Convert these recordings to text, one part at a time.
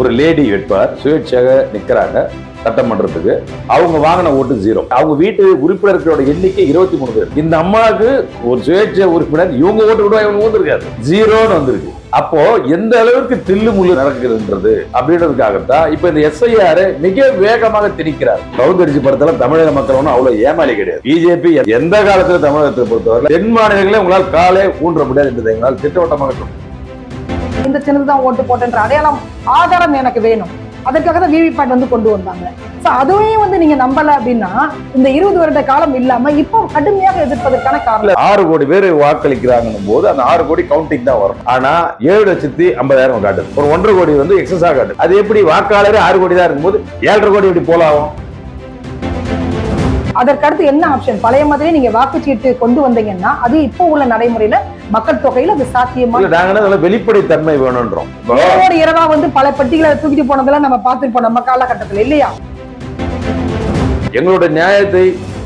ஒரு லேடி வேட்பாளர் சுயேட்சையாக நிக்கிறாங்க சட்டமன்றத்துக்கு. அவங்க வாங்கின ஓட்டு 0. அவங்க வீட்டு உறுப்பினர்களோட எண்ணிக்கை 23 பேர். இந்த அம்மாவுக்கு ஒரு சுயேட்சை உறுப்பினர் இவங்க ஓட்டு கூட இவங்க வந்திருக்காரு 0ன்னு வந்திருக்கு. அப்போ எந்த அளவுக்கு தில்லு முள்ளு நடக்குதுன்றது அப்படின்றதுக்காகத்தான் இப்ப இந்த எஸ்ஐஆர் மிக வேகமாக திணிக்கிறார். கவுந்தரிசி படத்துல தமிழக மக்கள் ஒன்றும் அவ்வளவு ஏமாளி கிடையாது. பிஜேபி எந்த காலத்துல தமிழகத்தை பொறுத்தவரை தென் மாநிலங்களே உங்களால் காலே ஊன்ற முடியாது என்பதை எங்களால் திட்டவட்டமாக சொல்றோம். இந்த சின்னதுதான் ஓட்டு போட்டேன்ற அடையாளம் ஆதாரம் எனக்கு வேணும். அதற்காக தான் விவிபேட் வந்து கொண்டு வந்தாங்க. அதுவும் வந்து நீங்க நம்பல அப்படின்னா இந்த 20 வருட காலம் இல்லாம இப்போ கடுமையாக எதிர்ப்பதற்கான காரணம் 6 கோடி பேர் வாக்களிக்கிறாங்க போது அந்த 6 கோடி கவுண்டிங் தான் வரும். ஆனா 7,50,000 காட்டுது. ஒரு 1.5 கோடி வந்து எக்ஸஸா காட்டுது. அது எப்படி வாக்காளர் 6 கோடி தான் இருக்கும்போது 7.5 கோடி எப்படி போலாகும்? அதற்கடுத்து என்ன ஆப்ஷன்? பழைய மாதிரி நீங்க வாக்குச்சீட்டு கொண்டு வந்தீங்கன்னா அது இப்போ உள்ள நடைமுறையில மக்கள் தொகையில அது சாத்தியமா? நாங்க வெளிப்படைத்தன்மை வேணும்ன்றோம். இரவா வந்து பல பெட்டிகளை தூக்கிட்டு போனதெல்லாம் நம்ம பார்த்துருப்போம் நம்ம காலகட்டத்தில் இல்லையா? எங்களோட நியாயத்தை,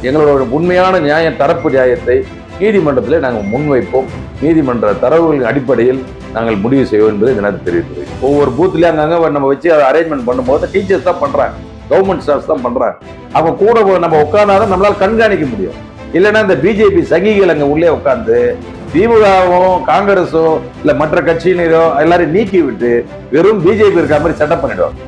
எங்களோட உண்மையான தரப்பு நியாயத்தை நீதிமன்றத்தில் நாங்கள் முன்வைப்போம். நீதிமன்ற தரவுகளின் அடிப்படையில் நாங்கள் முடிவு செய்வோம் என்பதை எனக்கு தெரிவித்தது. ஒவ்வொரு பூத்லயும் அங்கங்க நம்ம வச்சு அதை அரேஞ்ச்மெண்ட் பண்ணும்போது டீச்சர்ஸ் தான் பண்றாங்க, கவர்மெண்ட் ஸ்டாஃப்ஸ் தான் பண்றாங்க. அவங்க கூட நம்ம உட்கார்ந்தாதான் நம்மளால கண்காணிக்க முடியும். இல்லைன்னா இந்த பிஜேபி சகிகள் அங்க உள்ளே உட்கார்ந்து திமுகவும் காங்கிரஸோ இல்ல மற்ற கட்சியினரோ எல்லாரும் நீக்கி விட்டு வெறும் பிஜேபி இருக்க மாதிரி செட்டப் பண்ணிடுவாங்க.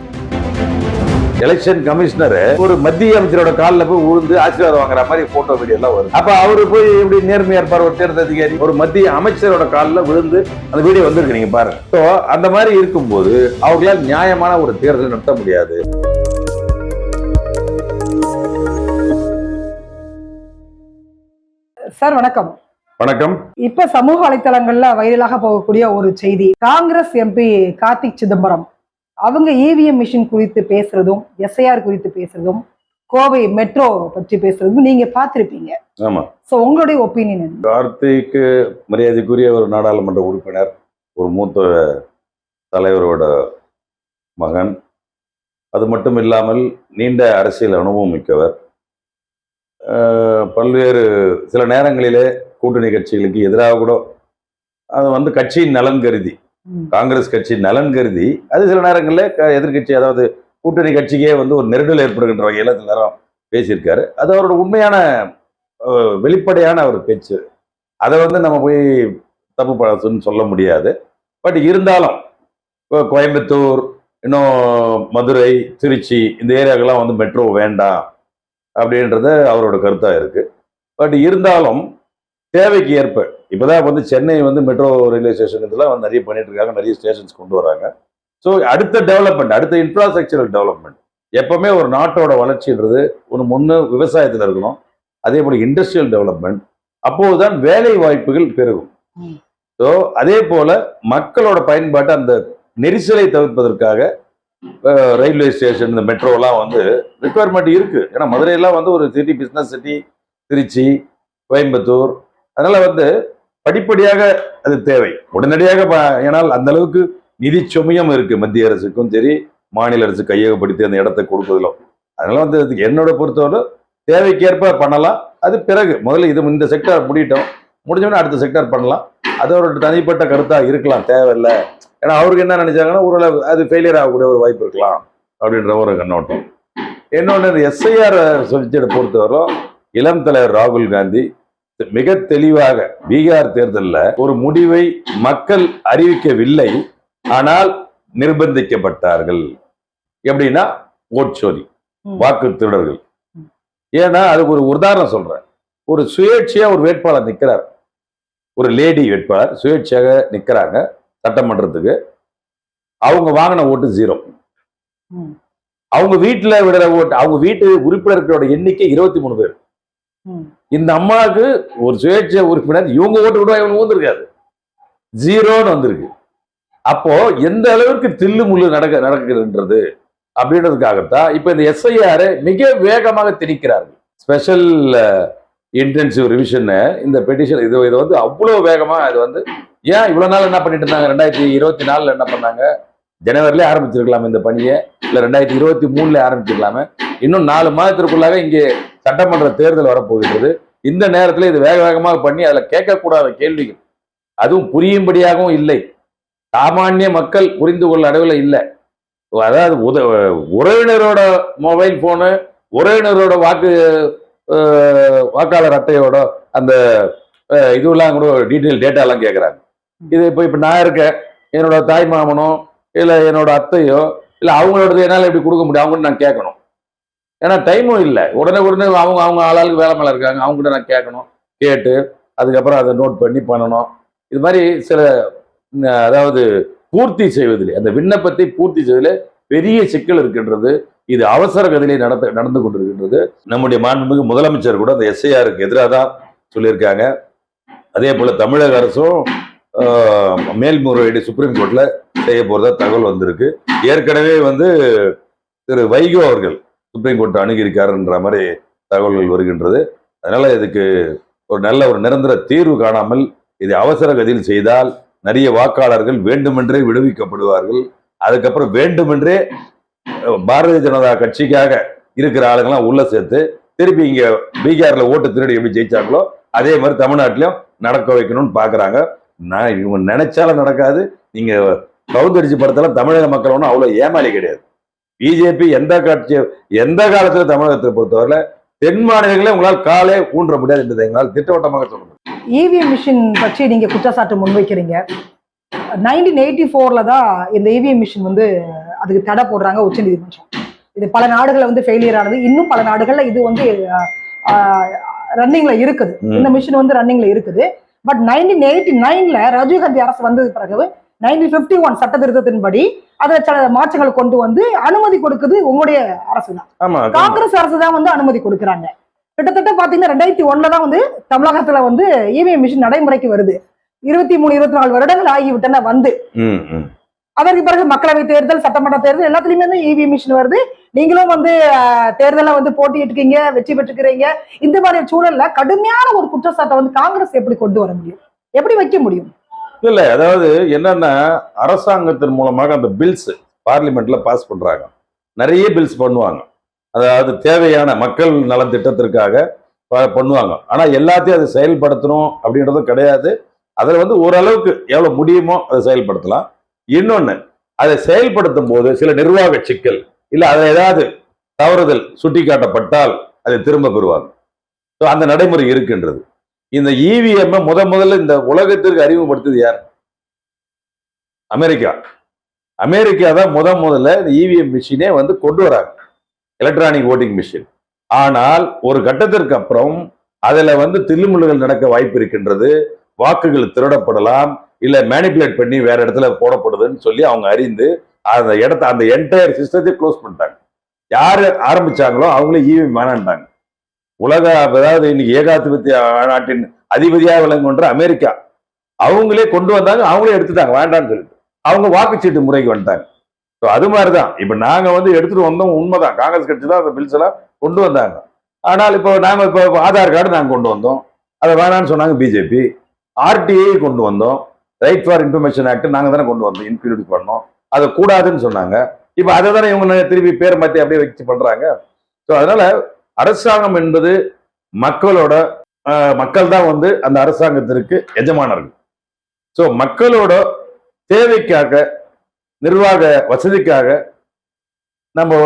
எலெக்ஷன் கமிஷனர் ஒரு மத்திய அமைச்சரோட காலில் போய் உழுந்து ஆசீர்வாதம் வாங்குற மாதிரி போட்டோ வீடியோ எல்லாம் வரும். அப்ப அவரு போய் எப்படி நேர்மையா இருப்பார்? ஒரு தேர்தல் அதிகாரி ஒரு மத்திய அமைச்சரோட காலில் விழுந்து அந்த வீடியோ வந்திருக்கு, நீங்க பாருங்க. ஸோ அந்த மாதிரி இருக்கும்போது அவர்களால் நியாயமான ஒரு தேர்தல் நடத்த முடியாது. சார் வணக்கம். வணக்கம். இப்ப சமூக வலைத்தளங்கள்ல வைரலாக போகக்கூடிய ஒரு செய்தி, காங்கிரஸ் எம்பி கார்த்திக் சிதம்பரம் அவங்க இவிஎம் மிஷின் குறித்து பேசுறதும் எஸ்ஐஆர் குறித்து பேசுறதும் கோவை மெட்ரோ பற்றி பேசுறதும் நீங்க பார்த்திருப்பீங்க. ஆமா. சோ உங்களுடைய ஒப்பீனியன் என்ன? கார்த்திக் மரியாதைக்குரிய ஒரு நாடாளுமன்ற உறுப்பினர், ஒரு மூத்த தலைவரோட மகன். அது மட்டும் இல்லாமல் நீண்ட அரசியல் அனுபவம் மிக்கவர். பல்வேறு சில நேரங்களிலே கூட்டணி கட்சிகளுக்கு எதிராக கூட அது வந்து கட்சியின் நலன் கருதி, காங்கிரஸ் கட்சியின் நலன் கருதி அது சில நேரங்களில் எதிர்கட்சி, அதாவது கூட்டணி கட்சிக்கே வந்து ஒரு நெருடல் ஏற்படுகின்ற வகையில் சில நேரம் பேசியிருக்காரு. அது அவரோட உண்மையான வெளிப்படையான ஒரு பேச்சு. அதை வந்து நம்ம போய் தப்பு பழசுன்னு சொல்ல முடியாது. பட் இருந்தாலும் இப்போ கோயம்புத்தூர், இன்னும் மதுரை, திருச்சி இந்த ஏரியாக்கெல்லாம் வந்து மெட்ரோ வேண்டாம் அப்படின்றது அவரோட கருத்தாக இருக்கு. பட் இருந்தாலும் தேவைக்கு ஏற்ப இப்போதான் வந்து சென்னை வந்து மெட்ரோ ரயில்வே ஸ்டேஷன் இதெல்லாம் வந்து நிறைய பண்ணிட்டு இருக்காங்க, நிறைய ஸ்டேஷன்ஸ் கொண்டு வராங்க. ஸோ அடுத்த டெவலப்மெண்ட், அடுத்த இன்ஃப்ராஸ்ட்ரக்சரல் டெவலப்மெண்ட், எப்பவுமே ஒரு நாட்டோட வளர்ச்சின்றது ஒன்று விவசாயத்தில் இருக்கணும், அதே போல இண்டஸ்ட்ரியல் டெவலப்மெண்ட், அப்போதுதான் வேலை வாய்ப்புகள் பெருகும். ஸோ அதே போல மக்களோட பயன்பாட்டு அந்த நெரிசலை தவிர்ப்பதற்காக ரயில்வே ஸ்டேஷன், இந்த மெட்ரோலாம் வந்து ரிக்குவயர்மெண்ட் இருக்கு. ஏன்னா மதுரையெல்லாம் வந்து ஒரு city, business city, Trichy, Coimbatore, அதனால வந்து படிப்படியாக அது தேவை. உடனடியாக ஏன்னால் அந்த அளவுக்கு நிதி சுமையும் இருக்கு மத்திய அரசுக்கும் சரி, மாநில அரசு கையகப்படுத்தி அந்த இடத்தை கொடுப்பதிலும். அதனால வந்து என்னோட பொறுத்தவரை தேவைக்கேற்ப பண்ணலாம். அது பிறகு முதல்ல இது இந்த செக்டார் முடிஞ்சோன்னா அடுத்த செக்டார் பண்ணலாம். அது ஒரு தனிப்பட்ட கருத்தா இருக்கலாம், தேவையில்லை. ஏன்னா அவருக்கு என்ன நினைச்சாங்கன்னா ஓரளவு அது ஃபெயிலியர் ஆகக்கூடிய ஒரு வாய்ப்பு இருக்கலாம் அப்படின்ற ஒரு கண்ணோட்டம். இன்னொன்று எஸ்ஐஆர் சொல்லிச்சதை பொறுத்தவரை இளம் தலைவர் ராகுல் காந்தி மிக தெளிவாக பீகார் தேர்தலில் ஒரு முடிவை மக்கள் அறிவிக்கவில்லை, ஆனால் நிர்பந்திக்கப்பட்டார்கள். எப்படின்னா ஓட்சோரி, வாக்கு திருடர்கள். ஏன்னா அதுக்கு ஒரு உதாரணம் சொல்றேன். ஒரு சுயேட்சையா ஒரு வேட்பாளர் நிற்கிறார், ஒரு லேடி வேட்பாளர் சுயேட்சையாக நிற்கிறாங்க சட்டமன்றத்துக்கு. அவங்க வாங்கின ஓட்டு 0. அவங்க வீட்டுல விடுற ஓட்டு, அவங்க வீட்டு உறுப்பினர்களோட எண்ணிக்கை 23 பேர். இந்த அம்மாவுக்கு ஒரு சுயேட்சை உறுப்பினர் இவங்க ஓட்டு கூட இவங்க வந்திருக்காது 0ன்னு வந்திருக்கு. அப்போ எந்த அளவுக்கு தில்லு முள்ளு நடக்குதுன்றது அப்படின்றதுக்காகத்தான் இப்ப இந்த எஸ்ஐஆர் மிக வேகமாக திணிக்கிறார்கள். ஸ்பெஷல் இன்டென்சிவ் ரிவிஷன் இந்த பெட்டிஷன் இது வந்து அவ்வளவு வேகமா இது வந்து ஏன் இவ்வளவு நாள் என்ன பண்ணிட்டு இருந்தாங்க? 2024 என்ன பண்ணாங்க? ஜனவரிலே ஆரம்பிச்சிருக்கலாமே இந்த பணியை, இல்ல 2023 ஆரம்பிச்சிருக்கலாமே. இன்னும் 4 மாதத்திற்குள்ளாக இங்கே சட்டமன்ற தேர்தல் வரப்போகின்றது. இந்த நேரத்தில் இது வேக வேகமாக பண்ணி அதுல கேட்கக்கூடாத கேள்விகள், அதுவும் புரியும்படியாகவும் இல்லை, சாமானிய மக்கள் புரிந்து கொள்ள அளவில் இல்லை. அதாவது உறவினரோட மொபைல் போனு, உறவினரோட வாக்காளர் அட்டையோட அந்த இதுவெல்லாம் கூட டீட்டெயில் டேட்டா எல்லாம் கேட்கறாங்க. இது இப்ப நான் இருக்கேன், என்னோட தாய் மாமனோ இல்ல என்னோட அத்தையோ இல்ல அவங்களோடது என்னால எப்படி கொடுக்க முடியும், அவங்க நான் கேட்கணும். ஏன்னா டைமும் இல்லை, உடனே அவங்க அவங்க ஆளாளுக்கு வேலை மேல இருக்காங்க, அவங்க கிட்ட நான் கேட்கணும். கேட்டு அதுக்கப்புறம் அதை நோட் பண்ணி பண்ணணும். இது மாதிரி சில அதாவது பூர்த்தி செய்வதில், அந்த விண்ணப்பத்தை பூர்த்தி செய்வதில் பெரிய சிக்கல் இருக்கின்றது. இது அவசர கதிலே நடந்து கொண்டிருக்கின்றது. நம்முடைய மாண்புமிகு முதலமைச்சர் கூட அந்த எஸ்ஐஆருக்கு எதிராக தான் சொல்லியிருக்காங்க. அதே போல தமிழக அரசும் மேல்முறையீடு சுப்ரீம் கோர்ட்ல செய்ய போறதா தகவல் வந்திருக்கு. ஏற்கனவே திரு வைகோ அவர்கள் சுப்ரீம் கோர்ட் அணுகியிருக்காருன்ற மாதிரி தகவல்கள் வருகின்றது. அதனால இதுக்கு ஒரு நல்ல ஒரு நிரந்தர தீர்வு காணாமல் இதை அவசர கதியில் செய்தால் நிறைய வாக்காளர்கள் வேண்டுமென்றே விடுவிக்கப்படுவார்கள். அதுக்கப்புறம் வேண்டுமென்றே பாரதிய ஜனதா கட்சிக்காக இருக்கிற ஆளுங்கெல்லாம் உள்ள சேர்த்து திருப்பி இங்க பீகார்ல ஓட்டு திருடி எப்படி ஜெயிச்சாங்களோ அதே மாதிரி தமிழ்நாட்டிலும் நடக்க வைக்கணும்னு பாக்குறாங்க. நான் இவங்க நினைச்சாலும் நடக்காது. நீங்க கவுந்தடிச்சு படத்தெல்லாம் தமிழக மக்கள் ஒன்றும் அவ்வளவு ஏமாளி கிடையாது. பிஜேபி எந்த காலத்துல தமிழகத்தை பொறுத்தவரை தென் மாநிலங்களே உங்களால் காலே ஊன்ற முடியாது என்பதை எங்களால் திட்டவட்டமாக சொல்ல முடியும். இவிஎம் மிஷின் பற்றி நீங்க குற்றச்சாட்டு முன்வைக்கிறீங்க. 1984 தான் இந்த இவிஎம் மிஷின் அதுக்கு தடை போடுறாங்க உச்சநீதிமன்றம். இது பல நாடுகள்ல ஃபெயிலியர் ஆனது. இன்னும் பல நாடுகள்ல இது ரன்னிங்ல இருக்குது. இந்த மிஷின் ரன்னிங்ல இருக்குது. பட் 1989ல ராஜீவ்காந்தி அரசு வந்தது பிறகு 1951 சட்ட திருத்தத்தின்படி அதுல சில மாற்றங்கள் கொண்டு அனுமதி கொடுக்குது உங்களுடைய அரசு தான். காங்கிரஸ் அரசு தான் அனுமதி கொடுக்குறாங்க. கிட்டத்தட்ட பாத்தீங்கன்னா 2001 தான் தமிழகத்துல இவிஎம் மிஷின் நடைமுறைக்கு வருது. 23-24 வருடங்கள் ஆகிவிட்டன அதற்கு பிறகு மக்களவை தேர்தல், சட்டமன்ற தேர்தல் எல்லாத்துலயுமே இவிஎம் மிஷின் வருது. நீங்களும் தேர்தல போட்டிட்டு இருக்கீங்க, வெற்றி பெற்றுக்கிறீங்க. இந்த மாதிரி சூழல்ல கடுமையான ஒரு குற்றச்சாட்டை காங்கிரஸ் எப்படி கொண்டு வர முடியும், எப்படி வைக்க முடியும்? இல்ல, அதாவது என்னன்னா அரசாங்கத்தின் மூலமாக அந்த பில்ஸ் பார்லிமெண்ட்ல பாஸ் பண்றாங்க. நிறைய பில்ஸ் பண்ணுவாங்க. அதாவது தேவையான மக்கள் நலன் திட்டத்திற்காக பண்ணுவாங்க. ஆனா எல்லாத்தையும் அதை செயல்படுத்தணும் அப்படின்றதும் கிடையாது. அதுல ஓரளவுக்கு எவ்வளவு முடியுமோ அதை செயல்படுத்தலாம். இன்னொன்னு, அதை செயல்படுத்தும் போது சில நிர்வாக சிக்கல் இல்ல அதுல ஏதாவது தவறுதல் சுட்டிக்காட்டப்பட்டால் அதை திரும்ப பெறுவாங்க. அந்த நடைமுறை இருக்கின்றது. இந்த இவிஎம் முதல்ல இந்த உலகத்திற்கு அறிமுகப்படுத்தது யார்? அமெரிக்கா தான் முதல்ல இந்த இவிஎம் மிஷினே கொண்டு வராங்க, எலக்ட்ரானிக் ஓட்டிங் மிஷின். ஆனால் ஒரு கட்டத்திற்கு அப்புறம் அதுல தில்லுமுள்ளுகள் நடக்க வாய்ப்பு இருக்கின்றது. வாக்குகள் திருடப்படலாம், இல்ல மேனிபுலேட் பண்ணி வேற இடத்துல போடப்படுதுன்னு சொல்லி அவங்க அறிந்து அந்த என்டையர் சிஸ்டத்தை க்ளோஸ் பண்ணிட்டாங்க. யாரு ஆரம்பிச்சாங்களோ அவங்களே இவிஎம் வேணான்ட்டாங்க. அதாவது இன்னைக்கு ஏகாதிபத்திய நாட்டின் அதிபதியாக விளங்குகின்ற அமெரிக்கா அவங்களே கொண்டு வந்தாங்க, அவங்களே எடுத்துட்டாங்க வேண்டான்னு சொல்லிட்டு. அவங்க வாக்குச்சீட்டு முறைக்கு வந்துட்டாங்க. அது மாதிரிதான் இப்ப நாங்க எடுத்துட்டு வந்தோம். உண்மைதான், காங்கிரஸ் கட்சி தான் அந்த பில்ஸ் எல்லாம் கொண்டு வந்தாங்க. ஆனால் நாங்க ஆதார் கார்டு நாங்க கொண்டு வந்தோம், அதை வேணான்னு சொன்னாங்க பிஜேபி. ஆர்டிஐ கொண்டு வந்தோம், ரைட் ஃபார் இன்ஃபர்மேஷன் ஆக்ட் நாங்க தானே கொண்டு வந்தோம், இன்க்ளூட் பண்ணோம். அதை கூடாதுன்னு சொன்னாங்க. இப்ப அதை தானே இவங்க திருப்பி பேர் மாத்தி அப்படியே வச்சு பண்றாங்க. அதனால அரசாங்கம் என்பது மக்கள் தான் அந்த அரசாங்கத்திற்கு எஜமானர்கள். மக்களோட தேவைக்காக, நிர்வாக வசதிக்காக நம்ம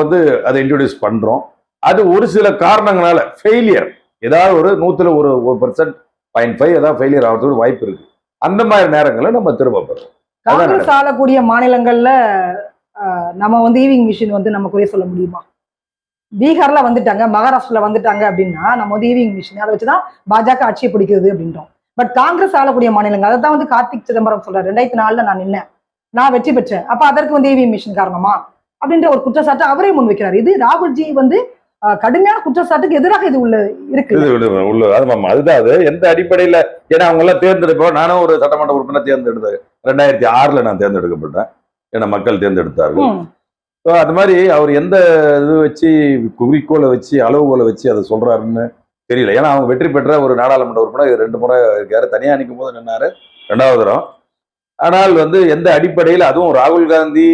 அதை இன்ட்ரோடியூஸ் பண்றோம். அது ஒரு சில காரணங்களால ஃபெயிலியர், ஏதாவது ஒரு 100% 0.5 ஏதாவது ஃபெயிலியர் ஆகிறதுக்கு வாய்ப்பு இருக்கு. அந்த மாதிரி நேரங்களில் நம்ம திரும்ப பெறுவோம். காங்கிரஸ் ஆளக்கூடிய மாநிலங்கள்ல நம்ம இவிஎம் மிஷின் நம்ம குறைய சொல்ல முடியுமா? பீகார்ல வந்துட்டாங்க, மகாராஷ்டிரால வந்துட்டாங்க அப்படின்னா நம்ம இவிஎம் மிஷின் அதை வச்சுதான் பாஜக ஆட்சியை பிடிக்கிறது அப்படின்றோம். பட் காங்கிரஸ் ஆளக்கூடிய மாநிலங்கள், அதை தான் கார்த்திக் சிதம்பரம் சொல்றாரு, 2004 நான் நின்னேன், நான் வெற்றி பெற்றேன், அப்ப அதற்கு இவிஎம் மிஷின் காரணமா அப்படின்ற ஒரு குற்றச்சாட்டு அவரே முன்வைக்கிறார். இது ராகுல்ஜி கடுமையான குற்றச்சாட்டுக்கு எதிராக இது இருக்கு. அதுதான் அது எந்த அடிப்படையில, ஏன்னா அவங்க எல்லாம் தேர்ந்தெடுப்போம். நானும் ஒரு சட்டமன்ற உறுப்பினர் தேர்ந்தெடுத்தேன், 2006 நான் தேர்ந்தெடுக்கப்பட்டேன், ஏன்னா மக்கள் தேர்ந்தெடுத்தார்கள். அது மாதிரி அவர் எந்த இது வச்சு குறிக்கோளை வச்சு அளவுகோலை வச்சு அதை சொல்றாருன்னு தெரியல. ஏன்னா அவங்க வெற்றி பெற்ற ஒரு நாடாளுமன்ற உறுப்பினர் 2 முறை இருக்காரு, தனியா நிற்கும் போது நின்னாரு 2வது தரம். ஆனால் எந்த அடிப்படையில், அதுவும் ராகுல் காந்தி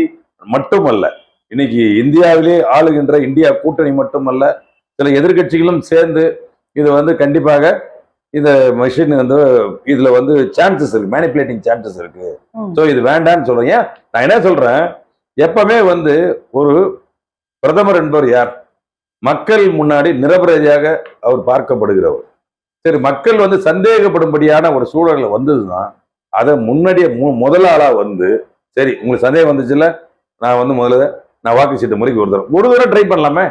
மட்டுமல்ல, இன்னைக்கு இந்தியாவிலே ஆளுகின்ற இந்தியா கூட்டணி மட்டுமல்ல, சில எதிர்கட்சிகளும் சேர்ந்து இது கண்டிப்பாக இந்த மிஷின் இதுல சான்சஸ் இருக்கு, மேனிபுலேட்டிங் சான்சஸ் இருக்கு. இது வேண்டாம்னு சொல்றேன். நான் என்ன சொல்றேன், எப்பவுமே வந்து ஒரு பிரதமர் என்பவர் யார்? மக்கள் முன்னாடி நிரபராதியாக அவர் பார்க்கப்படுகிறவர். சரி, மக்கள் வந்து சந்தேகப்படும்படியான ஒரு சூழல்ல வந்ததுன்னா அதை முன்னாடியே முதல் ஆளா வந்து, சரி உங்களுக்கு சந்தேகம் வந்துச்சுல்ல, நான் வந்து முதல்ல நான் வாக்கு சீட்டு முறைக்கு ஒரு தடவை ட்ரை பண்ணலாமே,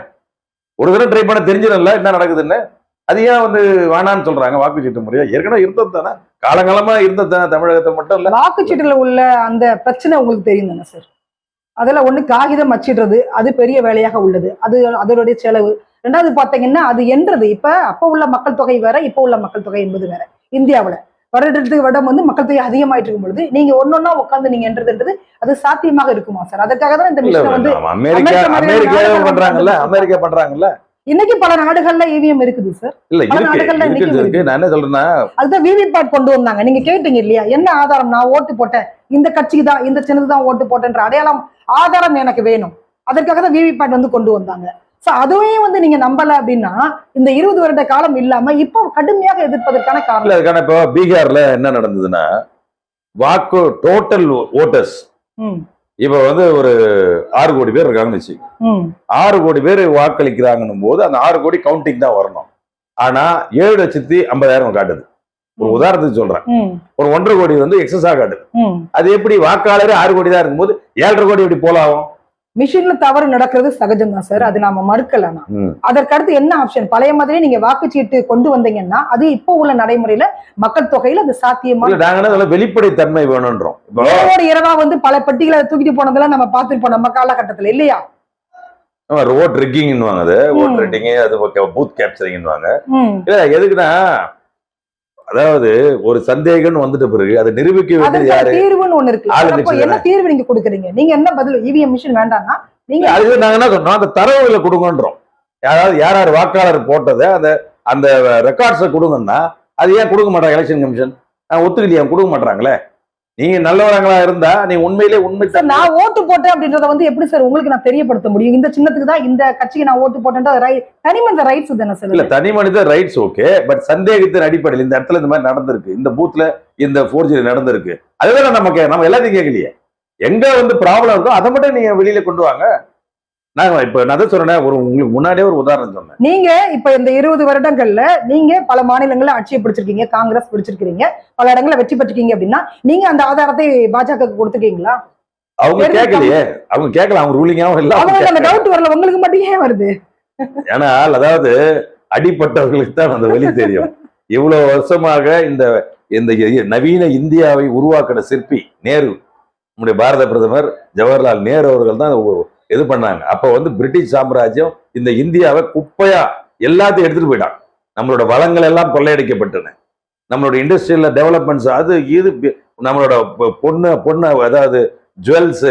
ஒரு தடவை ட்ரை பண்ண தெரிஞ்சிடும்ல என்ன நடக்குதுன்னு. அது ஏன் வந்து வேணான்னு சொல்றாங்க? வாக்குச்சீட்டு முறையா ஏற்கனவே இருந்தது தானே, காலங்காலமா இருந்தது தானே, தமிழகத்தை மட்டும் இல்ல. வாக்குச்சீட்டுல உள்ள அந்த பிரச்சனை உங்களுக்கு தெரியும் தானே சார்? அதுல ஒண்ணு காகிதம் அச்சிடுறது, அது பெரிய வேலையாக உள்ளது, அது அதனுடைய செலவு. ரெண்டாவது பாத்தீங்கன்னா அது என்றது இப்ப அப்ப உள்ள மக்கள் தொகை வேற, இப்ப உள்ள மக்கள் தொகை என்பது வேற. இந்தியாவுல வருடத்துக்கு வருடம் வந்து மக்கள் தொகை அதிகமாயிட்டு இருக்கும் பொழுது நீங்க ஒன்னொன்னா உட்காந்து நீங்க என்றதுன்றது அது சாத்தியமாக இருக்குமா சார்? அதுக்காக தான் இந்த இல்ல, மிஷினை வந்து அமெரிக்கா பண்றாங்கல்ல, அமெரிக்கா பண்றாங்கல்ல. இன்னைக்கு பல நாடுகள்ல இவிஎம் இருக்குது சார். இல்ல பல இருக்கு, நாடுகள்ல இருக்கு, இன்னைக்கு இருக்கு. நான் என்ன சொல்றேன்னா, அதுதான் விவிபேட் கொண்டு வந்தாங்க. நீங்க கேட்டீங்க இல்லையா, என்ன ஆதாரம்? நான் ஓட்டு போட்டேன், இந்த கட்சிக்கு தான், இந்த சின்னது தான் ஓட்டு போட்டேன்ற அடையாளம், ஆதாரம் எனக்கு வேணும். அதற்காக தான் விவிபேட் வந்து கொண்டு வந்தாங்க. சோ அதுவே வந்து நீங்க நம்பல அப்படின்னா இந்த 20 வருட காலம் இல்லாம இப்போ கடுமையாக எதிர்ப்பதற்கான இல்ல காரணம். அதுக்கான இப்போ பீகார்ல என்ன நடந்ததுன்னா, வாக்கு டோட்டல் ஓட்டர்ஸ் ம், இப்ப வந்து ஒரு 6 கோடி பேர் இருக்காங்கன்னு வச்சு, ம், 6 கோடி பேர் வாக்களிக்கிறாங்கன்னும் போது அந்த 6 கோடி கவுண்டிங் தான் வரணும். ஆனா 7,50,000 காட்டுது. ஒரு உதாரணத்துக்கு சொல்றேன், ம், ஒரு 1.5 கோடி வந்து எக்ஸஸா காட்டுது. ம். அது எப்படி வாக்காளர் 6 கோடி தான் இருக்கும்போது 7.5 கோடி எப்படி போலாகும்? மிஷின்ல தவறு நடக்கிறது சகஜம் தான் சார், அது நாம மறுக்கல. அதற்கடுத்து என்ன ஆப்ஷன்? பழைய மாதிரி நீங்க வாக்குச்சீட்டு கொண்டு வந்தீங்கன்னா அது இப்போ உள்ள நடைமுறையில மக்கள் தொகையில அது சாத்தியமா? நாங்க வெளிப்படை தன்மை வேணும்ன்றோம். இரவோடு இரவா வந்து பல பெட்டிகளை தூக்கிட்டு போனதெல்லாம் நம்ம பார்த்திருப்போம் நம்ம காலகட்டத்துல இல்லையா? ஓட் ரிக்கிங் அது ஓட் ரிக்கிங், அது பூத் கேப்சரிங். ம். எதுக்குன்னா, அதாவது ஒரு சந்தேகம் வந்துட்ட பிறகு அதை நிரூபிக்க வேண்டியது அதற்கு யாரு? தீர்வுன்னு ஒண்ணு இருக்கு. ஆளுங்கட்சி அப்போ என்ன தீர்வு நீங்க கொடுக்குறீங்க? நீங்க என்ன பதில்? இவிஎம் மிஷின் வேண்டாம்னா நீங்க அதுக்கு நாங்க என்ன சொன்னோம், அந்த தரவுகளை கொடுங்கன்றோம். யாராவது யார் யார் வாக்காளர் போட்டதை அந்த அந்த ரெக்கார்ட்ஸை கொடுங்கன்னா, அது ஏன் கொடுக்க மாட்டாங்க எலெக்ஷன் கமிஷன்? ஒத்துக்கிட்டியா? கொடுக்க மாட்டாங்களே. நீங்க நல்லவங்களா இருந்தா நீ உண்மையிலே உண்மை சார் நான் ஓட்டு போட்டேன் அப்படின்றத வந்து எப்படி சார் உங்களுக்கு நான் தெரியப்படுத்த முடியும்? இந்த சின்னத்துக்கு தான், இந்த கட்சிக்கு நான் ஓட்டு போட்டேன், தனி மனித ரைட்ஸ் தானே சார்? இல்ல, தனி மனித ரைட்ஸ் ஓகே, பட் சந்தேகத்தின் அடிப்படையில் இந்த இடத்துல இந்த மாதிரி நடந்திருக்கு, இந்த பூத்ல இந்த ஃபோர்ஜரி நடந்திருக்கு, அதுதான் நம்ம எல்லாத்தையும் கேட்கலையே. எங்க வந்து ப்ராப்ளம் இருக்கோ அதை மட்டும் நீங்க வெளியில கொண்டு வாங்க. நான் இப்ப நான் தான் சொல்றேன், உங்களுக்கு முன்னாடியே ஒரு உதாரணம் சொன்னேன். நீங்க இப்ப இந்த 20 வருடங்கள்ல நீங்க பல மாநிலங்கள்ல ஆட்சியை பிடிச்சிருக்கீங்க, காங்கிரஸ் பிடிச்சிருக்கீங்க, பல இடங்கள்ல வெற்றி பெற்றிருக்கீங்க அப்படின்னா நீங்க அந்த ஆதாரத்தை பாஜக கொடுத்துருக்கீங்களா? அவங்க கேட்கலையே, அவங்க கேட்கல, அவங்க ரூலிங்காவும் இல்ல. அவங்களுக்கு அந்த டவுட் வரல, உங்களுக்கு மட்டும் ஏன் வருது? ஏன்னா அதாவது அடிப்பட்டவர்களுக்கு தான் அந்த வழி தெரியும். இவ்வளவு வருஷமாக இந்த இந்த நவீன இந்தியாவை உருவாக்கின சிற்பி நேரு, நம்முடைய பாரத பிரதமர் ஜவஹர்லால் நேரு அவர்கள் தான் இது பண்ணாங்க. அப்ப வந்து பிரிட்டிஷ் சாம்ராஜ்யம் இந்த இந்தியாவை குப்பையா எல்லாத்தையும் எடுத்துட்டு போயிட்டான். நம்மளோட வளங்கள் எல்லாம் கொள்ளையடிக்கப்பட்டன, நம்மளோட இண்டஸ்ட்ரியல் டெவலப்மெண்ட்ஸ், அது இது நம்மளோட பொண்ணு அதாவது ஜுவல்ஸ்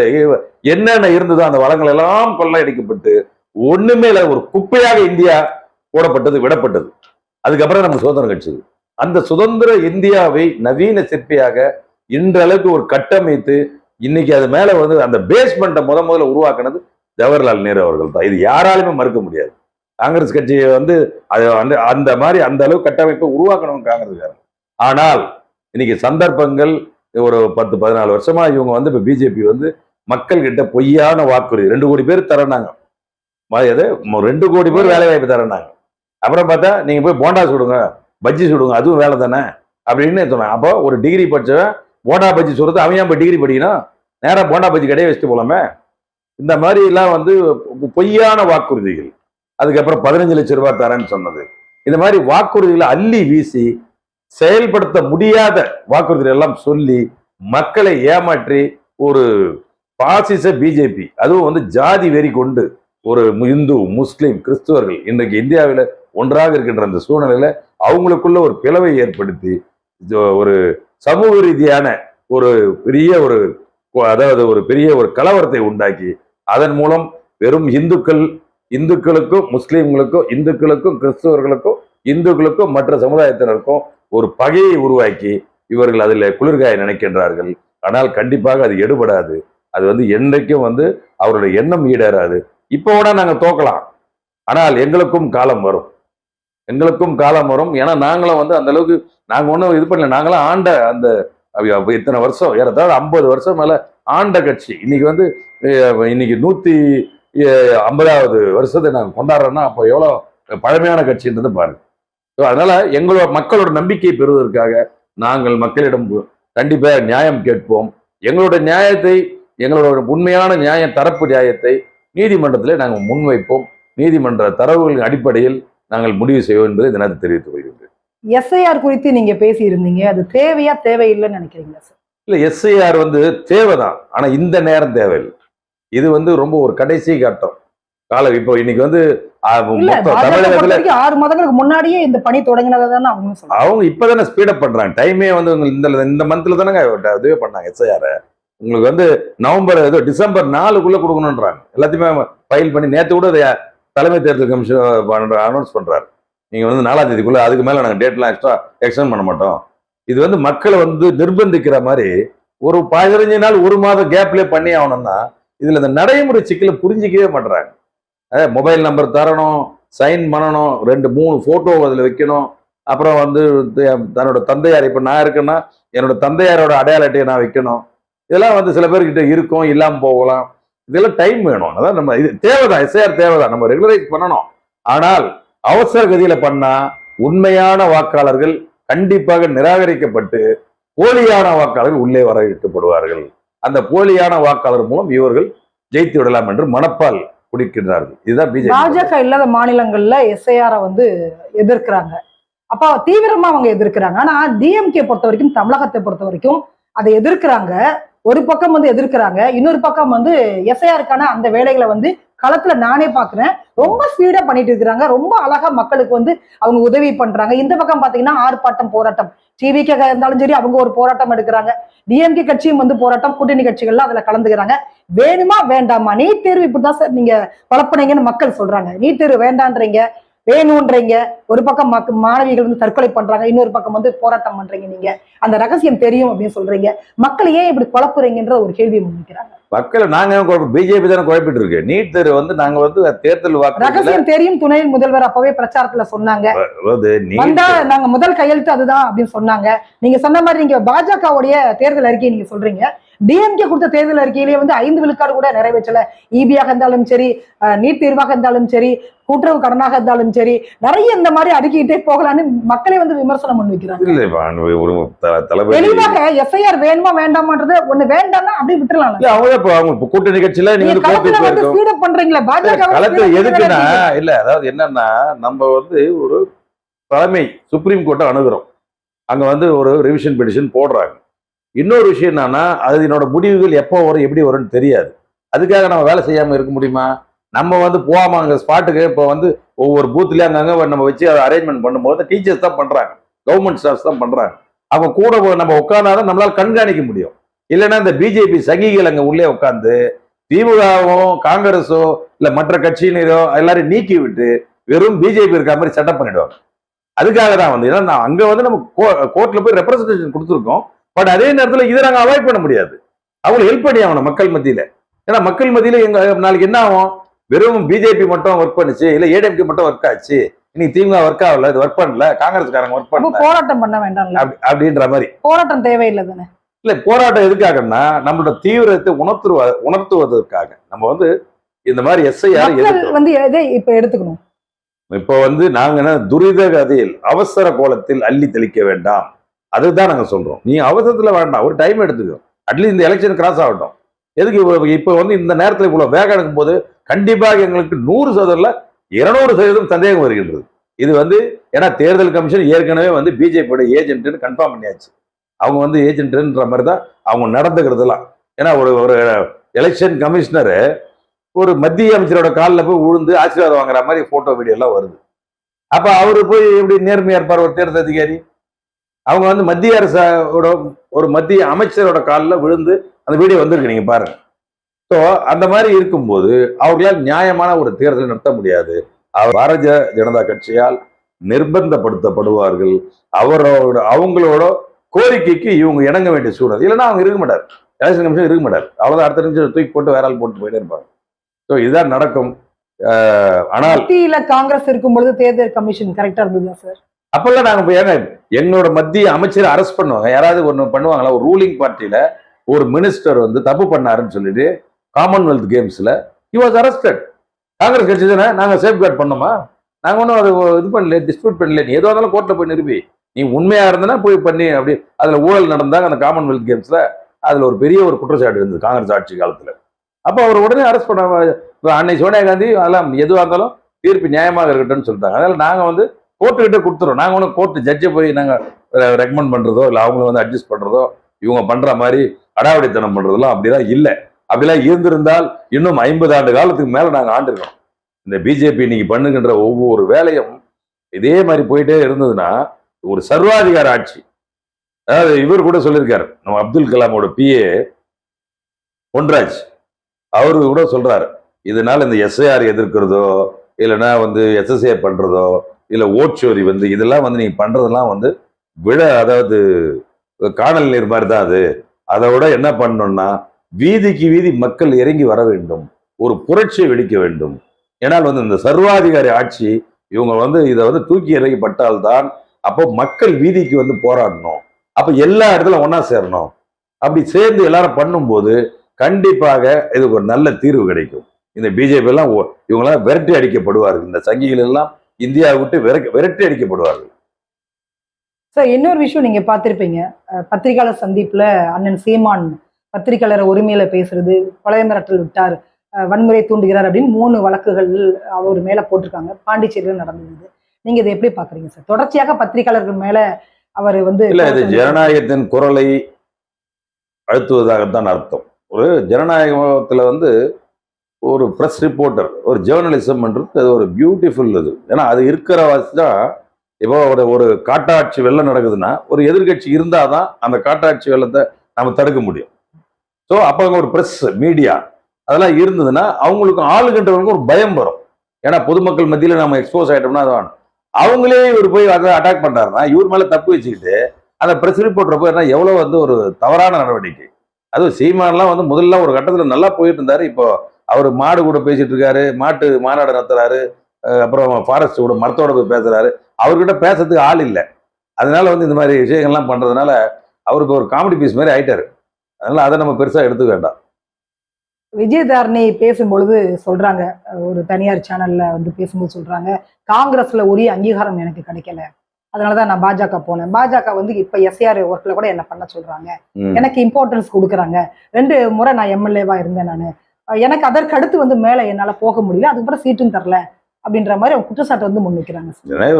என்னென்ன இருந்ததோ அந்த வளங்கள் எல்லாம் கொள்ளையடிக்கப்பட்டு ஒண்ணுமே இல்லை, ஒரு குப்பையாக இந்தியா போடப்பட்டது, விடப்பட்டது. அதுக்கப்புறம் நம்ம சுதந்திரம் கிடைச்சது. அந்த சுதந்திர இந்தியாவை நவீன சிற்பியாக இன்றளவுக்கு ஒரு கட்டமைத்து இன்னைக்கு அது மேல வந்து அந்த பேஸ்மெண்ட்டை முதல்ல உருவாக்குனது ஜவஹர்லால் நேரு அவர்கள் தான். இது யாராலுமே மறுக்க முடியாது. காங்கிரஸ் கட்சியை வந்து அந்த மாதிரி அந்த அளவு கட்டமைப்பை உருவாக்கணும் காங்கிரஸ்காரங்க. ஆனால் இன்னைக்கு சந்தர்ப்பங்கள் ஒரு 10-14 வருஷமா இவங்க வந்து இப்ப பிஜேபி வந்து மக்கள் கிட்ட பொய்யான வாக்குறுதி 2 கோடி பேர் தரனாங்க, 2 கோடி பேர் வேலை வாய்ப்பு தரனாங்க. அப்புறம் பார்த்தா நீங்க போய் போண்டா சுடுங்க, பஜ்ஜி சுடுங்க, அதுவும் வேலை தானே அப்படின்னு சொன்னாங்க. அப்போ ஒரு டிகிரி படிச்சவன் போண்டா பஜ்ஜி சுடுறது, அவன் ஏன் போய் டிகிரி படிக்கணும்? நேரம் போண்டா பஜ்ஜி கடையை வச்சுட்டு போலாமே. இந்த மாதிரி எல்லாம் வந்து பொய்யான வாக்குறுதிகள். அதுக்கப்புறம் 15 லட்சம் ரூபாய் தரேன்னு சொன்னது, இந்த மாதிரி வாக்குறுதிகளை அள்ளி வீசி செயல்படுத்த முடியாத வாக்குறுதிகள் எல்லாம் சொல்லி மக்களை ஏமாற்றி ஒரு பாசிச பிஜேபி, அதுவும் வந்து ஜாதி வெறி கொண்டு ஒரு இந்து, முஸ்லிம், கிறிஸ்துவர்கள் இன்றைக்கு இந்தியாவில் ஒன்றாக இருக்கின்ற அந்த சூழ்நிலையில அவங்களுக்குள்ள ஒரு பிளவை ஏற்படுத்தி ஒரு சமூக ரீதியான ஒரு பெரிய ஒரு அதாவது ஒரு பெரிய ஒரு கலவரத்தை உண்டாக்கி அதன் மூலம் வெறும் இந்துக்களுக்கும் முஸ்லிம்களுக்கும், இந்துக்களுக்கும் கிறிஸ்துவர்களுக்கும், இந்துக்களுக்கும் மற்ற சமுதாயத்தினருக்கும் ஒரு பகையை உருவாக்கி இவர்கள் அதில் குளிர்காய நினைக்கின்றார்கள். ஆனால் கண்டிப்பாக அது எடுபடாது. அது வந்து என்றைக்கும் வந்து அவருடைய எண்ணம் ஈடேறாது. இப்போ கூட நாங்க தோக்கலாம், ஆனால் எங்களுக்கும் காலம் வரும், எங்களுக்கும் காலம் வரும். ஏன்னா நாங்களும் வந்து அந்த அளவுக்கு நாங்க ஒன்றும் இது பண்ணல, நாங்களாம் ஆண்ட அந்த அப்ப இத்தனை வருஷம் ஏறத்தாழ 50 வருஷம் மேல ஆண்ட கட்சி இன்னைக்கு வந்து இன்னைக்கு 150வது வருஷத்தை நாங்கள் கொண்டாடுறோம்னா அப்போ எவ்வளவு பழமையான கட்சின்றது பாருங்க. ஸோ அதனால எங்களோட மக்களோட நம்பிக்கையை பெறுவதற்காக நாங்கள் மக்களிடம் கண்டிப்பா நியாயம் கேட்போம். எங்களோட நியாயத்தை, எங்களோட உண்மையான தரப்பு நியாயத்தை நீதிமன்றத்தில் நாங்கள் முன்வைப்போம். நீதிமன்ற தரவுகளின் அடிப்படையில் நாங்கள் முடிவு செய்வோம் என்பதை இந்த நேரத்தில் தெரிவித்துக் கொள்கின்றேன். எஸ்ஐஆர் குறித்து நீங்க பேசி இருந்தீங்க, அது தேவையா தேவையில்லைன்னு நினைக்கிறீங்களா சார்? இல்ல, எஸ்ஐஆர் வந்து தேவைதான், ஆனா இந்த நேரம் தேவையில்லை. இது வந்து ரொம்ப ஒரு கடைசி கட்டம் காலம். இப்போ இன்னைக்கு வந்து தமிழகத்துல 6 மாதங்களுக்கு முன்னாடியே இந்த பணி தொடங்கினதானே அவங்க இப்பதானே ஸ்பீடப் பண்றாங்க. டைமே வந்து இந்த மந்த்ல தானே இதுவே பண்ணாங்க எஸ்ஐஆர். உங்களுக்கு வந்து டிசம்பர் 4க்குள்ள கொடுக்கணும்ன்றாங்க. எல்லாத்தையுமே ஃபைல் பண்ணி நேற்று கூட தலைமை தேர்தல் கமிஷன் அனௌன்ஸ் பண்றாரு. நீங்க வந்து 4ஆம் தேதிக்குள்ள, அதுக்கு மேல நாங்கள் டேட்லாம் எக்ஸ்டெண்ட் பண்ண மாட்டோம். இது வந்து மக்களை வந்து நிர்பந்திக்கிற மாதிரி ஒரு 15 நாள் 1 மாதம் கேப்லேயே பண்ணி ஆகணும்னா இதுல இந்த நடைமுறை சிக்கலை புரிஞ்சிக்கவே மாட்டுறாங்க. மொபைல் நம்பர் தரணும், சைன் பண்ணணும், 2-3 போட்டோ அதில் வைக்கணும். அப்புறம் வந்து தன்னோட தந்தையார், இப்போ நான் இருக்கேன்னா என்னோட தந்தையாரோட அடையாள அட்டையை நான் வைக்கணும். இதெல்லாம் வந்து சில பேர்கிட்ட இருக்கும், இல்லாமல் போகலாம். இதெல்லாம் டைம் வேணும். அதான் நம்ம இது தேவைதான், எஸ்ஐஆர் தேவைதான், நம்ம ரெகுலரைஸ் பண்ணணும். ஆனால் அவசர கதியில பண்ணா உண்மையான வாக்காளர்கள் கண்டிப்பாக நிராகரிக்கப்பட்டு போலியான வாக்காளர்கள் உள்ளே வரவேற்கப்படுவார்கள். அந்த போலியான வாக்காளர் மூலம் இவர்கள் ஜெயித்து விடலாம் என்று மனப்பால் குடிக்கிறார்கள். இதுதான் பாஜக இல்லாத மாநிலங்கள்ல எஸ்ஐஆரை வந்து எதிர்க்கிறாங்க. அப்ப தீவிரமா அவங்க எதிர்க்கிறாங்க. ஆனா டிஎம்கே பொறுத்த வரைக்கும், தமிழகத்தை பொறுத்த வரைக்கும் அதை எதிர்க்கிறாங்க. ஒரு பக்கம் வந்து எதிர்க்கிறாங்க, இன்னொரு பக்கம் வந்து எஸ்ஐஆருக்கான அந்த வேலைகளை வந்து களத்துல நானே பாக்குறேன், ரொம்ப ஸ்பீடா பண்ணிட்டு இருக்கிறாங்க. ரொம்ப அழகா மக்களுக்கு வந்து அவங்க உதவி பண்றாங்க. இந்த பக்கம் பாத்தீங்கன்னா ஆர்ப்பாட்டம், போராட்டம், டிவிகே இருந்தாலும் சரி அவங்க ஒரு போராட்டம் எடுக்கிறாங்க. டிஎம்கே கட்சியும் வந்து போராட்டம், கூட்டணி கட்சிகள்லாம் அதுல கலந்துக்கிறாங்க. வேணுமா வேண்டாமா, நீட் தேர்வு இப்படிதான் சார் நீங்க குழப்பினீங்கன்னு மக்கள் சொல்றாங்க. நீட் தேர்வு வேண்டான்றீங்க, வேணும்ன்றீங்க. ஒரு பக்கம் மாணவிகள் வந்து தற்கொலை பண்றாங்க, இன்னொரு பக்கம் வந்து போராட்டம் பண்றீங்க. நீங்க அந்த ரகசியம் தெரியும் அப்படின்னு சொல்றீங்க. மக்கள் ஏன் இப்படி குழப்புறீங்கன்ற ஒரு கேள்வி முன்வைக்கிறாங்க. மக்களை நாங்க பிஜேபி தானே குழப்பிட்டு இருக்கு. நீட் தேர்வு வந்து நாங்க வந்து தேர்தல் வாக்கு ரகசியம் தெரியும் துணை முதல்வர் அப்பவே பிரச்சாரத்துல சொன்னாங்க. வந்தா நாங்க முதல் கையெழுத்து அதுதான் அப்படின்னு சொன்னாங்க. நீங்க சொன்ன மாதிரி நீங்க பாஜகவுடைய தேர்தல் அறிக்கையை நீங்க சொல்றீங்க. டிஎம்கே கொடுத்த தேர்தல் அறிக்கையிலேயே வந்து 5 விழுக்காடு கூட நிறைவேற்றல. இபியாக இருந்தாலும் சரி, நீட் தேர்வாக இருந்தாலும் சரி, கூட்டுறவு கடனாக இருந்தாலும் சரி, நிறைய இந்த மாதிரி அடுக்கிட்டே போகலான்னு மக்களே வந்து விமர்சனம் முன்வைக்கிறாங்க. தெளிவாக எஸ்ஐஆர் வேணுமா வேண்டாமான்றது ஒண்ணு வேண்டாம்னா அப்படியே விட்டுலாம். அவங்க கூட்டணி கட்சியில நீங்க பண்றீங்களா பாஜக எதுக்குன்னா இல்ல, அதாவது என்னன்னா நம்ம வந்து ஒரு தலைமை சுப்ரீம் கோர்ட்டை அணுகிறோம். அங்க வந்து ஒரு ரிவிஷன் பெட்டிஷன் போடுறாங்க. இன்னொரு விஷயம் என்னன்னா, அதனோட முடிவுகள் எப்போ வரும், எப்படி வரும்னு தெரியாது. அதுக்காக நம்ம வேலை செய்யாம இருக்க முடியுமா? நம்ம வந்து போகாம அங்க ஸ்பாட்டுக்கு இப்போ வந்து ஒவ்வொரு பூத்லயும் அங்கங்க நம்ம வச்சு அதை அரேஞ்ச்மெண்ட் பண்ணும்போது டீச்சர்ஸ் தான் பண்றாங்க, கவர்மெண்ட் ஸ்டாஃப்ஸ் தான் பண்றாங்க. அவங்க கூட நம்ம உட்கார்ந்தாதான் நம்மளால கண்காணிக்க முடியும். இல்லைன்னா இந்த பிஜேபி சகிகள் அங்க உள்ளே உட்காந்து திமுகவோ காங்கிரஸோ இல்ல மற்ற கட்சியினரோ எல்லாரையும் நீக்கி விட்டு வெறும் பிஜேபி இருக்க மாதிரி செட்டப் பண்ணிடுவாங்க. அதுக்காக தான் வந்து ஏன்னா அங்க வந்து நம்ம கோர்ட்ல போய் ரெப்ரசன்டேஷன் கொடுத்துருக்கோம். பட் அதே நேரத்தில் இதை நாங்கள் அவாய்ட் பண்ண முடியாது. அவங்களுக்கு ஹெல்ப் பண்ணி ஆகணும் மக்கள் மத்தியில. ஏன்னா மக்கள் மத்தியில எங்க நாளைக்கு என்ன ஆகும், வெறும் பிஜேபி மட்டும் ஒர்க் பண்ணுச்சு, இல்ல ஏடிஎம்கே மட்டும் ஒர்க் ஆச்சு, இன்னைக்கு திமுக ஒர்க் ஆகல, இது ஒர்க் பண்ணல, காங்கிரஸ்காரங்க ஒர்க் பண்ணல, போராட்டம் பண்ண வேண்டாம் அப்படின்ற மாதிரி. போராட்டம் தேவையில்லை தானே? இல்ல, போராட்டம் எதுக்காகன்னா நம்மளோட தீவிரத்தை உணர்த்துவதற்காக. நம்ம வந்து இந்த மாதிரி எஸ்ஐஆர் வந்து இப்ப எடுத்துக்கணும். இப்ப வந்து நாங்க என்ன துரித கதையில் அவசர கோலத்தில் அள்ளி தெளிக்க வேண்டாம், அதுதான் நாங்க சொல்றோம். நீ அவசரத்துல வேண்டாம், ஒரு டைம் எடுத்துக்கோ. அட்லீஸ்ட் இந்த எலெக்ஷன் கிராஸ் ஆகட்டும். எதுக்கு இப்ப வந்து இந்த நேரத்தில் இவ்வளவு வேகம் எடுக்கும் போது கண்டிப்பாக எங்களுக்கு 100% 200% சந்தேகம் வருகின்றது. இது வந்து ஏன்னா தேர்தல் கமிஷன் ஏற்கனவே வந்து பிஜேபியோட ஏஜென்ட்னு கன்ஃபார்ம் பண்ணியாச்சு. அவங்க வந்து ஏஜென்ட்ன்ற மாதிரி தான் அவங்க நடந்துக்கிறதுலாம். ஏன்னா ஒரு எலெக்ஷன் கமிஷனரு ஒரு மத்திய அமைச்சரோட காலில் போய் விழுந்து ஆசீர்வாதம் வாங்குற மாதிரி போட்டோ வீடியோ எல்லாம் வருது. அப்ப அவரு போய் எப்படி நேர்மையா இருப்பார் ஒரு தேர்தல் அதிகாரி? அவங்க வந்து மத்திய அரசோட ஒரு மத்திய அமைச்சரோட காலில் விழுந்து அந்த வீடியோ வந்திருக்கு, நீங்க பாருங்க. ஸோ அந்த மாதிரி இருக்கும்போது அவர்களால் நியாயமான ஒரு தேர்தல் நடத்த முடியாது. பாரதிய ஜனதா கட்சியால் நிர்பந்தப்படுத்தப்படுவார்கள். அவங்களோட கோரிக்கைக்கு இவங்க இணங்க வேண்டிய சூழல். இல்லைன்னா அவங்க இருக்க மாட்டார், எலெக்ஷன் கமிஷன் இருக்க மாட்டார். அவ்வளவுதான், அடுத்த நிமிஷம் தூக்கி போட்டு வேற ஆள் போட்டு போயிட்டே இருப்பாங்க. ஸோ இதுதான் நடக்கும். ஆனால் காங்கிரஸ் இருக்கும் பொழுது தேர்தல் கமிஷன் கரெக்டா இருந்ததா சார்? அப்பெல்லாம் நாங்க போய் ஏங்க எங்களோட மத்திய அமைச்சர் அரெஸ்ட் பண்ணுவாங்க, யாராவது ஒண்ணு பண்ணுவாங்களா? ஒரு ரூலிங் பார்ட்டியில ஒரு மினிஸ்டர் வந்து தப்பு பண்ணாருன்னு சொல்லிட்டு காமன்வெல்த் கேம்ஸ்ல he was arrested. காங்கிரஸ் கட்சி தானே, நாங்க சேஃப்கார்ட் பண்ணோமா? நாங்க ஒன்றும் அது இது பண்ணல, டிஸ்பியூட் பண்ணல. நீ எதுவாக இருந்தாலும் கோர்ட்ல போய் நிரூபி, நீ உண்மையா இருந்தனா போய் பண்ணி. அப்படி அதுல ஊழல் நடந்தாங்க அந்த காமன்வெல்த் கேம்ஸ்ல, அதுல ஒரு பெரிய ஒரு குற்றச்சாட்டு இருந்தது காங்கிரஸ் ஆட்சி காலத்துல. அப்ப அவர் உடனே அரெஸ்ட் பண்ண அன்னை சோனியா காந்தி அதெல்லாம் எதுவாக இருந்தாலும் தீர்ப்பு நியாயமாக இருக்கட்டும்னு சொல்லிட்டாங்க. அதனால நாங்க வந்து கோர்ட்டுக்கிட்ட கொடுத்துறோம். நாங்க ஒன்றும் கோர்ட்டு ஜட்ஜை போய் நாங்க ரெக்கமெண்ட் பண்றதோ இல்லை அவங்கள வந்து அட்ஜஸ்ட் பண்றதோ இவங்க பண்ற மாதிரி அடாவடித்தனம் பண்றதெல்லாம் அப்படிலாம் இல்லை. அப்படிலாம் இருந்திருந்தால் இன்னும் 50 ஆண்டு காலத்துக்கு மேல நாங்க ஆண்டிருக்கோம். இந்த பிஜேபி இன்னைக்கு பண்ணுகின்ற ஒவ்வொரு வேலையும் இதே மாதிரி போயிட்டே இருந்ததுன்னா ஒரு சர்வாதிகார ஆட்சி. அதாவது இவர் கூட சொல்லியிருக்காரு, நம்ம அப்துல் கலாமோட பிஏ பொன்ராஜ், அவரு கூட சொல்றாரு, இதனால இந்த எஸ்ஐஆர் எதிர்க்கிறதோ இல்லைன்னா வந்து எஸ்எஸ்ஏ பண்றதோ இல்ல ஓட்சோரி வந்து இதெல்லாம் வந்து நீங்க பண்றதெல்லாம் வந்து அதாவது காணல் நீர் மாதிரி தான் அது. அதை விட என்ன பண்ணணும்னா வீதிக்கு வீதி மக்கள் இறங்கி வர வேண்டும், ஒரு புரட்சியை வெடிக்க வேண்டும். ஏன்னால் வந்து இந்த சர்வாதிகாரி ஆட்சி இவங்க வந்து இதை வந்து தூக்கி எறியப்பட்டால்தான் அப்போ மக்கள் வீதிக்கு வந்து போராடணும், அப்ப எல்லா இடத்துல ஒன்னா சேரணும். அப்படி சேர்ந்து எல்லாரும் பண்ணும்போது கண்டிப்பாக இதுக்கு ஒரு நல்ல தீர்வு கிடைக்கும். இந்த பிஜேபி எல்லாம் இவங்களாம் விரட்டி அடிக்கப்படுவார்கள், இந்த சங்கிகள் எல்லாம் இந்தியாவை விட்டு விரட்டி அடிக்கப்படுவார்கள். சார், இன்னொரு விஷயம் நீங்க பார்த்திருப்பீங்க, பத்திரிகையாளர் சந்திப்புல அண்ணன் சீமான் பத்திரிகையாளர் உரிமையில பேசுறது, கொலை மிரட்டல் விட்டார், வன்முறை தூண்டுகிறார் அப்படின்னு 3 வழக்குகள் அவர் மேல போட்டிருக்காங்க. பாண்டிச்சேரியில் நடந்தது. நீங்க இதை எப்படி பாக்குறீங்க சார்? தொடர்ச்சியாக பத்திரிகையாளர்கள் மேல அவர் வந்து இல்ல, இது ஜனநாயகத்தின் குரலை அழுத்துவதாகத்தான் அர்த்தம். ஒரு ஜனநாயகத்துல வந்து ஒரு பிரஸ் ரிப்போர்ட்டர், ஒரு ஜேர்னலிசம்ன்றது அது ஒரு பியூட்டிஃபுல் இது. ஏன்னா அது இருக்கிற தான். இப்போ ஒரு காட்டாட்சி வெள்ளம் நடக்குதுன்னா ஒரு எதிர்கட்சி இருந்தாதான் அந்த காட்டாட்சி வெள்ளத்தை நம்ம தடுக்க முடியும். ஸோ அப்போ அங்கே ஒரு பிரஸ் மீடியா அதெல்லாம் இருந்ததுன்னா அவங்களுக்கு ஆளுகின்றவங்களுக்கு ஒரு பயம் வரும். ஏன்னா பொதுமக்கள் மத்தியில் நம்ம எக்ஸ்போஸ் ஆகிட்டோம்னா அதான் அவங்களே இவர் போய் அதை அட்டாக் பண்றாருன்னா இவர் மேல தப்பு வச்சுக்கிட்டு அந்த பிரஸ் ரிப்போர்ட்டர் போய் எவ்வளவு வந்து ஒரு தவறான நடவடிக்கை. அதுவும் சீமான்லாம் வந்து முதல்ல ஒரு கட்டத்துல நல்லா போயிட்டு இருந்தாரு. இப்போ அவர் மாடு கூட பேசிட்டு இருக்காரு, மாட்டு மாநாடு நடத்துறாரு, அப்புறம் ஃபாரஸ்ட் கூட மரத்தோட போய் பேசுறாரு. அவர்கிட்ட பேசுறதுக்கு ஆள் இல்லை. அதனால வந்து இந்த மாதிரி விஷயங்கள்லாம் பண்றதுனால அவருக்கு ஒரு காமெடி பீஸ் மாதிரி ஆயிட்டாரு. அதனால அதை நம்ம பெருசா எடுத்துக்க வேண்டாம். விஜயதாரணி பேசும்பொழுது சொல்றாங்க, ஒரு தனியார் சேனல்ல வந்து பேசும்போது சொல்றாங்க, காங்கிரஸ்ல உரிய அங்கீகாரம் எனக்கு கிடைக்கல, அதனாலதான் நான் பாஜக போனேன். பாஜக வந்து இப்ப எஸ்ஆர் ஒர்க்ல கூட என்ன பண்ண சொல்றாங்க, எனக்கு இம்பார்ட்டன்ஸ் கொடுக்குறாங்க. 2 முறை நான் எம்எல்ஏவா இருந்தேன் நானு, எனக்கு அதற்கு அடுத்து வந்து மேல என்னால போக முடியல, அதுக்கப்புறம் சீட்டும் தரல அப்படின்ற மாதிரி அவங்க குற்றச்சாட்டு வந்து முன்வைக்கிறாங்க.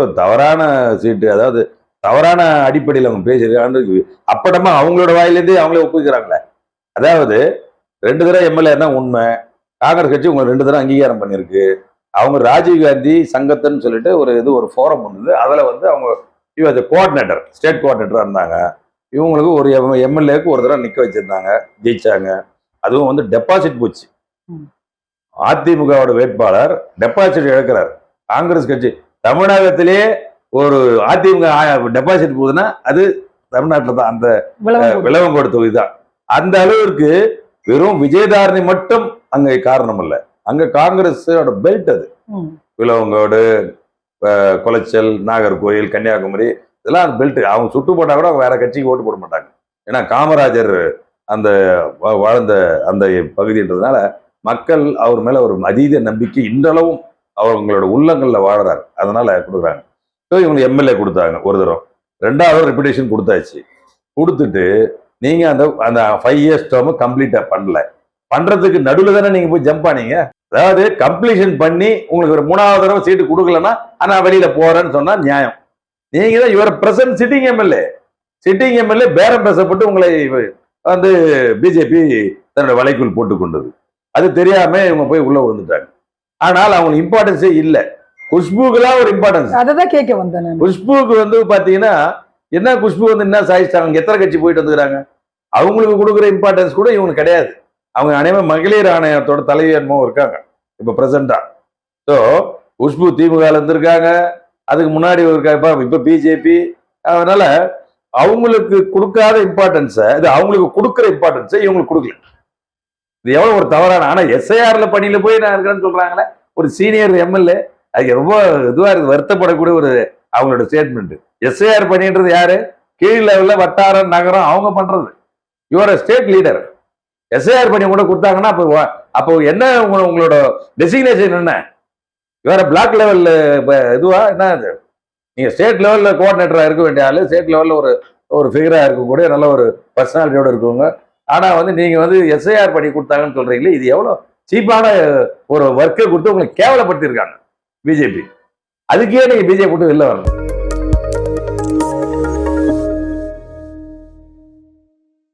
ஒரு தவறான சீட்டு, அதாவது தவறான அடிப்படையில் அவங்க பேசுறாங்க. அப்படமா அவங்களோட வாயிலேருந்தே அவங்களே ஒப்புக்கிறாங்களே. அதாவது 2 தடவை எம்எல்ஏன்னா உண்மை, காங்கிரஸ் கட்சி உங்களை 2 தடவை அங்கீகாரம் பண்ணியிருக்கு. அவங்க ராஜீவ்காந்தி சங்கத்தன்னு சொல்லிட்டு ஒரு ஃபோரம் ஒன்று, அதில் வந்து அவங்க கோஆர்டினேட்டர், ஸ்டேட் கோஆர்டினேட்டராக இருந்தாங்க. இவங்களுக்கு ஒரு எம்எல்ஏக்கு ஒரு தடவை நிற்க வச்சிருந்தாங்க, ஜெயிச்சாங்க. அதுவும் வந்து டெபாசிட் போச்சு. அதிமுகவோட வேட்பாளர் டெபாசிட் இழக்கிறார். காங்கிரஸ் கட்சி தமிழகத்திலே ஒரு அதிமுக டெபாசிட் போகுதுன்னா அது தமிழ்நாட்டில் தான், அந்த விளவங்கோடு தொகுதி தான். அந்த அளவிற்கு வெறும் விஜயதாரணி மட்டும் அங்க காரணம் அல்ல, அங்க காங்கிரஸோட பெல்ட் அது. விளவங்கோடு, கொலைச்சல், நாகர்கோயில், கன்னியாகுமரி, இதெல்லாம் அந்த பெல்ட். அவங்க சுட்டு போட்டா கூட வேற கட்சிக்கு ஓட்டு போட மாட்டாங்க. ஏன்னா காமராஜர் அந்த வாழ்ந்த அந்த பகுதின்றதுனால மக்கள் அவர் மேல ஒரு அதீத நம்பிக்கை இன்றளவும் அவங்களோட உள்ளங்கள்ல வாழறாரு. அதனால கொடுக்குறாங்க. ஸோ இவங்க எம்எல்ஏ கொடுத்தாங்க ஒரு தடவை, 2வது ரெப்புடேஷன் கொடுத்தாச்சு. கொடுத்துட்டு நீங்க அந்த 5 இயர்ஸ் டேர்ம் கம்ப்ளீட்டா பண்ணல, பண்றதுக்கு நடுவில் தானே நீங்க போய் ஜம்ப் ஆனீங்க. அதாவது கம்ப்ளீஷன் பண்ணி உங்களுக்கு ஒரு 3வது தடவை சீட்டு கொடுக்கலன்னா நான் வெளியில போறேன்னு சொன்னா நியாயம். நீங்க தான் இவர பிரசன்ட் சிட்டிங் எம்எல்ஏ பேரம் பேசப்பட்டு உங்களை வந்து பிஜேபி தன்னோட வலைக்குள் போட்டு கொண்டது. அது தெரியாம இவங்க போய் உள்ள விழுந்துட்டாங்க. ஆனால் அவங்களுக்கு இம்பார்ட்டன்ஸே இல்லை. குஷ்புக்கெல்லாம் ஒரு இம்பார்ட்டன்ஸ். அதான் கேட்க வந்தேன். குஷ்புக்கு வந்து பாத்தீங்கன்னா என்ன, குஷ்பு வந்து என்ன சாதிச்சிட்டாங்க, எத்தனை கட்சி போயிட்டு வந்துக்கிறாங்க, அவங்களுக்கு கொடுக்குற இம்பார்ட்டன்ஸ் கூட இவங்களுக்கு கிடையாது. அவங்க அனைவரும் மகளிர் ஆணையத்தோட தலைவியன்மோ இருக்காங்க இப்ப பிரசண்டா. ஸோ குஷ்பு திமுக இருந்திருக்காங்க, அதுக்கு முன்னாடி இப்ப பிஜேபி. அதனால அவங்களுக்கு கொடுக்காத இம்பார்ட்டன்ஸை இது அவங்களுக்கு கொடுக்குற இம்பார்ட்டன்ஸை இவங்களுக்கு கொடுக்கல. இது எவ்வளவு ஒரு தவறான. ஆனா எஸ்ஐஆர்ல பணியில போய் நான் இருக்கிறேன்னு சொல்றாங்களே ஒரு சீனியர் எம்எல்ஏ, அது ரொம்ப இதுவா இருக்கு, வருத்தப்படக்கூடிய ஒரு அவங்களோட ஸ்டேட்மெண்ட். எஸ்ஐஆர் பண்ணின்றது யாரு? கீழ் லெவல்ல வட்டாரம் நகரம் அவங்க பண்றது. Your state leader. எஸ்ஐஆர் பண்ணி கூட கொடுத்தாங்கன்னா அப்போ என்ன உங்களோட டெசிக்னேஷன் என்ன? வேற பிளாக் லெவல் இதுவா என்ன அது? நீங்க ஸ்டேட் லெவல்ல கோஆர்டினேட்டரா இருக்க வேண்டிய ஆளு, ஸ்டேட் லெவல்ல ஒரு ஃபிகரா இருக்கக்கூடிய நல்ல ஒரு பர்சனாலிட்டியோட இருக்கவங்க. ஆனா நீங்க எஸ்ஐஆர் பண்ணி கொடுத்தாங்கன்னு சொல்றீங்களே, இது எவ்வளவு சீப்பான ஒரு ஒர்க்கை கொடுத்து உங்களை கேவலப்படுத்திருக்காங்க பிஜேபி. அதுக்கே நீங்க பிஜேபி விட்டு வெளில வரணும்.